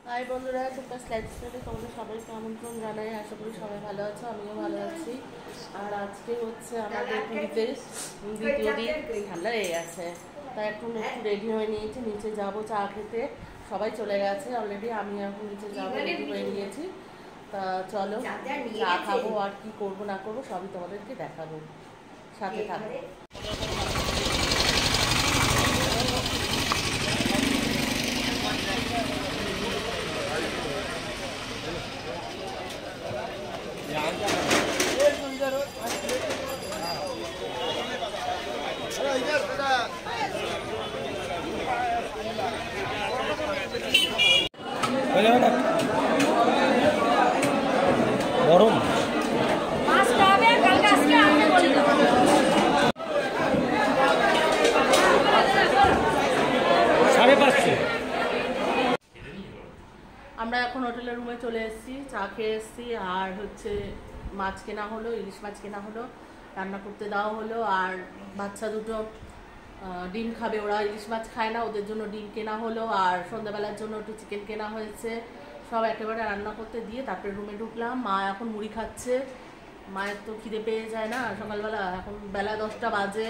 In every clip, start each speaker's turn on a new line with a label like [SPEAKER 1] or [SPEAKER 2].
[SPEAKER 1] High বন্ধুরা, টুকাস লাইফস্টাইলে তোমাদের সবাইকে আমন্ত্রণ জানাই। আশা করি সবাই ভালো আছো, আমিও ভালো আছি। আর আজকে হচ্ছে আমাদের পুরীতে দ্বিতীয় দিন। ঠান্ডা লেগে গেছে, তাই এখন একটু রেডি হয়ে নিয়েছি, নিচে যাব চা খেতে। সবাই চলে গেছে অলরেডি, আমি এখন নিচে যাবো, রেডি হয়ে নিয়েছি। তা চলো চা খাবো, আর কি করবো না করবো সবই তোমাদেরকে দেখাবো, সাথে থাকবো।
[SPEAKER 2] গরম
[SPEAKER 1] আমরা এখন হোটেলের রুমে চলে এসেছি, চা খেয়ে এসেছি। আর হচ্ছে মাছ কেনা হলো, ইলিশ মাছ কেনা হলো, রান্না করতে দেওয়া হলো। আর বাচ্চা দুটো ডিম খাবে, ওরা ইলিশ মাছ খায় না, ওদের জন্য ডিম কেনা হলো। আর সন্ধ্যাবেলার জন্য একটু চিকেন কেনা হয়েছে। সব একেবারে রান্না করতে দিয়ে তারপরে রুমে ঢুকলাম। মা এখন মুড়ি খাচ্ছে, মায়ের তো খিদে পেয়ে যায় না সকালবেলা, এখন বেলা 10টা বাজে,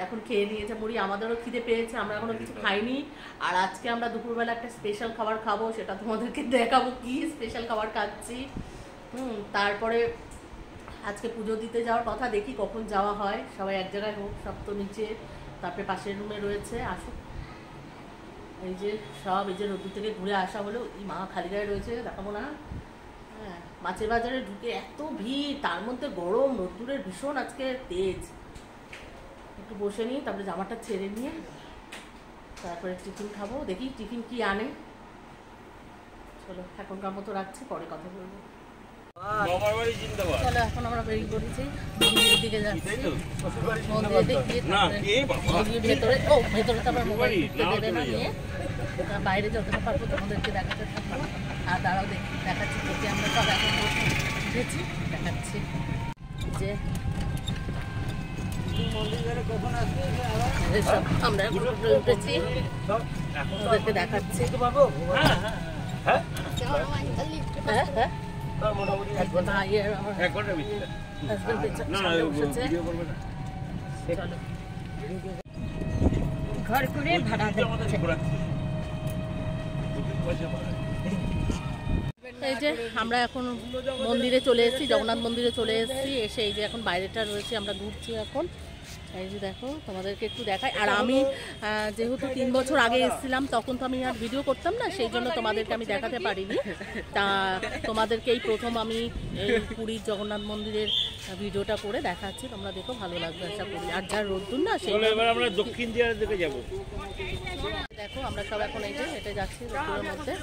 [SPEAKER 1] এখন খেয়ে নিয়েছে মুড়ি। আমাদেরও খিদে পেয়েছে, আমরা এখনো কিছু খাইনি। আর আজকে আমরা দুপুরবেলা একটা স্পেশাল খাবার খাবো, সেটা তোমাদেরকে দেখাবো কি স্পেশাল খাবার খাচ্ছি। তারপরে আজকে পুজো দিতে যাওয়ার কথা, দেখি কখন যাওয়া হয়, সবাই এক জায়গায় হোক, সব তো নিচে, তারপরে পাশের রুমে রয়েছে, আসুক। এই যে সব এই যে রোদ্দুর থেকে ঘুরে আসা হলো, এই মা খালি গায়ে রয়েছে, দেখাবো না। হ্যাঁ, মাছের বাজারে ঢুকে এত ভিড়, তার মধ্যে গরম, রোদ্দুরের ভীষণ আজকে তেজ। একটু বসে নিই, তারপরে জামাটা ছেড়ে নিয়ে তারপরে টিফিন খাবো, দেখি টিফিন কি আনে। চলো এখনকার মতো রাখছি, পরে কথা বলবো। চলো এখন আমরা বেরিয়ে পড়েছি, মন্দিরের দিকে যাচ্ছি। মন্দিরের ভেতরে তো আমার মোবাইল দেবে না, নিয়ে বাইরে যতটা পারবো তোমাদেরকে দেখাতে থাকবো। আর তারাও দেখাচ্ছি, দেখি আমরা সব এখন উঠেছি, দেখাচ্ছি যে আমরা উঠেছি, ওদেরকে দেখাচ্ছি।
[SPEAKER 3] ঘর করে ভাড়া দিচ্ছে।
[SPEAKER 1] এই যে আমরা এখন মন্দিরে চলে এসেছি, জগন্নাথ মন্দিরে চলে এসেছি। এসে এই যে এখন বাইরেটা রয়েছে, আমরা ঘুরছি এখন। এই যে দেখো, তোমাদেরকে একটু দেখাই। আর আমি যেহেতু 3 বছর আগে এসেছিলাম, তখন তো আমি আর ভিডিও করতাম না, সেই জন্য তোমাদেরকে আমি দেখাতে পারিনি। তা তোমাদেরকে এই প্রথম আমি এই পুরীর জগন্নাথ মন্দিরের ভিডিওটা করে দেখাচ্ছি, তোমরা দেখো, ভালো লাগবে আশা করি। আর যার রোদ্দুর না, সেই
[SPEAKER 2] আমরা দক্ষিণ দিয়ার দিকে যাবো।
[SPEAKER 1] দেখো আমরা সব এখন এই যে হেঁটে যাচ্ছি রোদ্দুরের মধ্যে।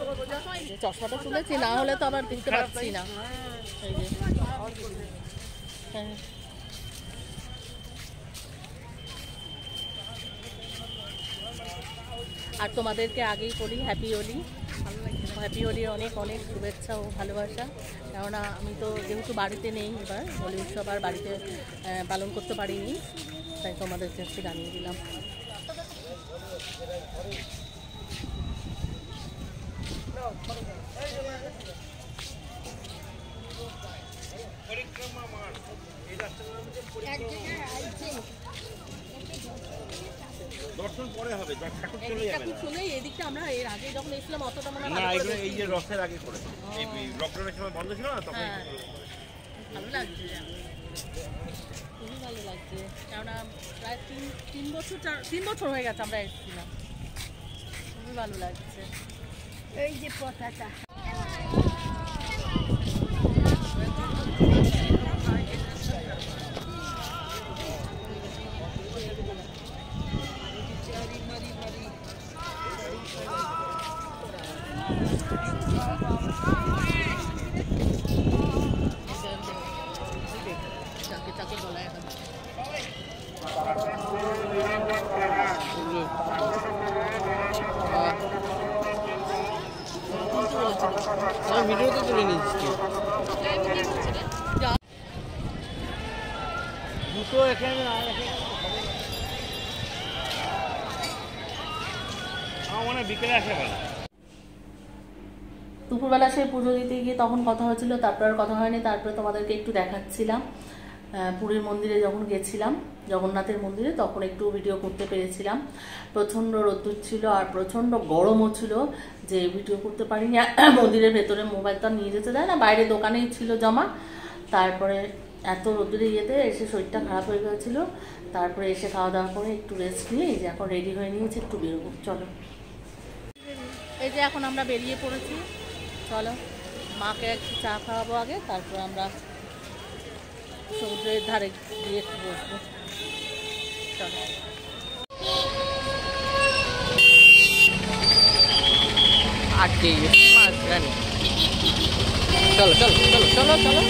[SPEAKER 1] চশমাটা তুলেছি, না হলে তো আবার দেখতে পাচ্ছি না। এই যে হ্যাঁ, আর তোমাদেরকে আগেই বলি হ্যাপি হোলি। হ্যাপি হোলির অনেক অনেক শুভেচ্ছা ও ভালোবাসা। কেননা আমি তো যেহেতু বাড়িতে নেই, এবার হোলি উৎসব আর বাড়িতে পালন করতে পারিনি, তাই তোমাদেরকে একটু জানিয়ে দিলাম।
[SPEAKER 2] দর্শন পরে হবে, ঠাকুর চলে যাবে না।
[SPEAKER 1] শুনে এদিকটা আমরা এর আগে যখন এসেছিলাম অতটা মনে
[SPEAKER 2] না, এগুলো এই যে রথের আগে করে, এই লকডাউনের সময় বন্ধ ছিল না, তখন
[SPEAKER 1] ভালো লাগছে, খুবই ভালো লাগছে। কেননা প্রায় 3 বছর হয়ে গেছে আমরা এসেছিলাম, খুবই ভালো লাগছে।
[SPEAKER 3] এই যে পতাকা,
[SPEAKER 1] চাকে গলায় এখন
[SPEAKER 2] ভিডিওতে তুলে নিচ্ছি। দুটো এখানে আমার মনে বিকেলে আসা গেল।
[SPEAKER 1] দুপুরবেলা সেই পুজো দিতে গিয়ে তখন কথা হয়েছিল, তারপর আর কথা হয়নি। তারপরে তোমাদেরকে একটু দেখাচ্ছিলাম পুরীর মন্দিরে যখন গেছিলাম, জগন্নাথের মন্দিরে, তখন একটু ভিডিও করতে পেরেছিলাম। প্রচণ্ড রোদ্দুর ছিল আর প্রচণ্ড গরমও ছিল, যে ভিডিও করতে পারিনি। মন্দিরের ভেতরে মোবাইলটা নিয়ে যেতে দেয় না, বাইরে দোকানেই ছিল জমা। তারপরে এত রোদ্দুরে ইয়েতে এসে শরীরটা খারাপ হয়ে গেছিলো। তারপরে এসে খাওয়া দাওয়া করে একটু রেস্ট নিয়ে এই যে এখন রেডি হয়ে নিয়েছি, একটু বেরোবো। চলো, এই যে এখন আমরা বেরিয়ে পড়েছি। চলো, মাকে একটু চা খাওয়াবো আগে, তারপর আমরা সমুদ্রের ধারে গিয়ে একটু বসবো। চলো, চলো চলো চলো চলো চলো।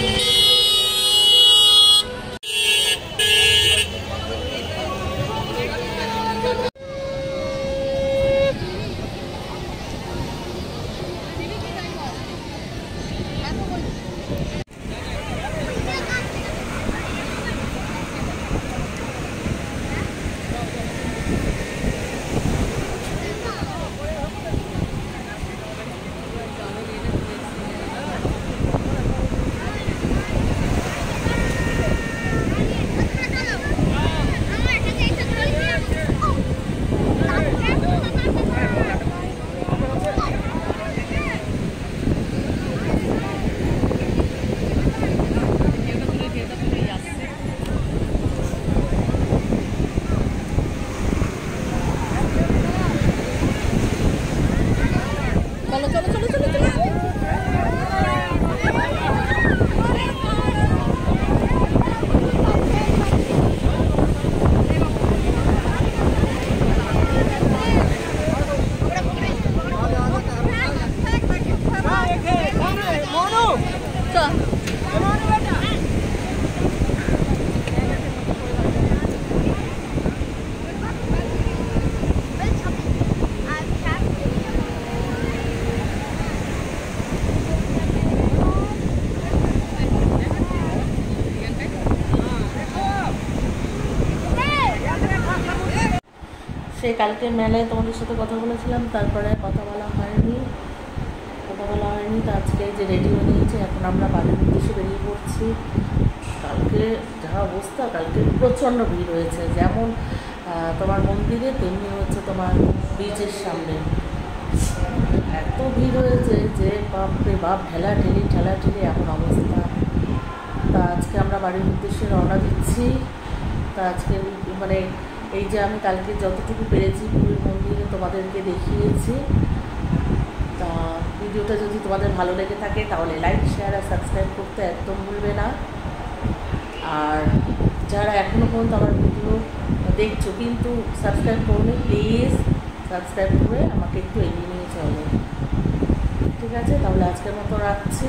[SPEAKER 1] সেই কালকে মেলায় তোমাদের সাথে কথা বলেছিলাম, তারপরে কথা বলা হয়নি। তো আজকে যে রেডি হয়ে নিয়েছে, এখন আমরা বাড়ির উদ্দেশ্যে বেরিয়ে পড়ছি। কালকে যা অবস্থা, কালকে প্রচণ্ড ভিড় হয়েছে, যেমন তোমার মন্দিরে তেমনি হচ্ছে তোমার বিচের সামনে এত ভিড় হয়েছে যে বাপরে বাপ, ঠেলাঠেলি এমন অবস্থা। তা আজকে আমরা বাড়ির উদ্দেশ্যে রওনা দিচ্ছি। তা আজকে মানে এই যে আমি কালকে যতটুকু পেরেছি পুরীর মন্দিরে তোমাদেরকে দেখিয়েছি। তা ভিডিওটা যদি তোমাদের ভালো লেগে থাকে তাহলে লাইক, শেয়ার আর সাবস্ক্রাইব করতে একদম ভুলবে না। আর যারা এখনও পর্যন্ত আমার ভিডিও দেখছো কিন্তু সাবস্ক্রাইব করবে, প্লিজ সাবস্ক্রাইব করে আমাকে একটু এগিয়ে নিয়ে চলো। ঠিক আছে, তাহলে আজকের মতো রাখছি।